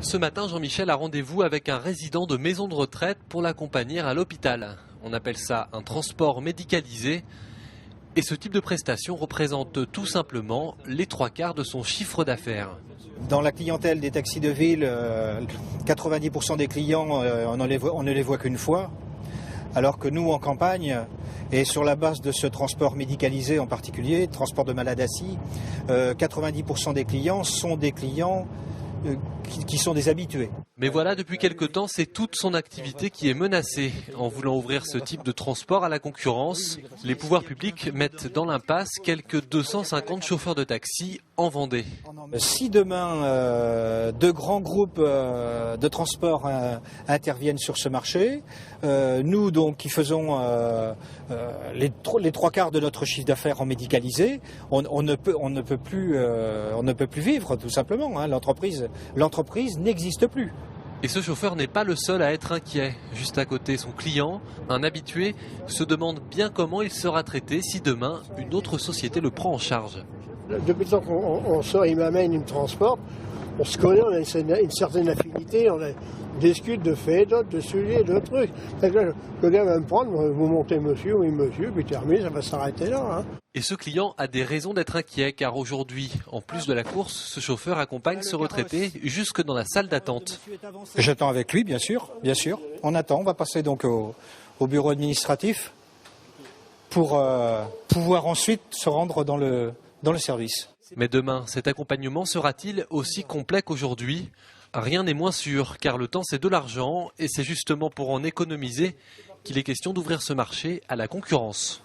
Ce matin, Jean-Michel a rendez-vous avec un résident de maison de retraite pour l'accompagner à l'hôpital. On appelle ça un transport médicalisé. Et ce type de prestation représente tout simplement les 3/4 de son chiffre d'affaires. Dans la clientèle des taxis de ville, 90% des clients, on ne les voit qu'une fois. Alors que nous, en campagne, et sur la base de ce transport médicalisé en particulier, transport de malades assis, 90% des clients sont des clients qui sont des habitués. Mais voilà, depuis quelque temps, c'est toute son activité qui est menacée. En voulant ouvrir ce type de transport à la concurrence, les pouvoirs publics mettent dans l'impasse quelques 250 chauffeurs de taxi en Vendée. Si demain, de grands groupes de transport interviennent sur ce marché, nous donc qui faisons les 3/4 de notre chiffre d'affaires en médicalisé, on ne peut plus vivre tout simplement. Hein. L'entreprise n'existe plus. Et ce chauffeur n'est pas le seul à être inquiet. Juste à côté, son client, un habitué, se demande bien comment il sera traité si demain, une autre société le prend en charge. Depuis le temps qu'on sort, il m'amène, il me transporte, on se connaît, on a une certaine affinité, on discute de faits, d'autres, de sujets, de trucs. Le gars va me prendre, vous montez monsieur, oui monsieur, puis terminé, ça va s'arrêter là. Hein. Et ce client a des raisons d'être inquiet car aujourd'hui, en plus de la course, ce chauffeur accompagne ce retraité jusque dans la salle d'attente. J'attends avec lui, bien sûr. On attend, on va passer donc au bureau administratif pour pouvoir ensuite se rendre dans le service. Mais demain, cet accompagnement sera-t-il aussi complet qu'aujourd'hui ? Rien n'est moins sûr, car le temps c'est de l'argent et c'est justement pour en économiser qu'il est question d'ouvrir ce marché à la concurrence.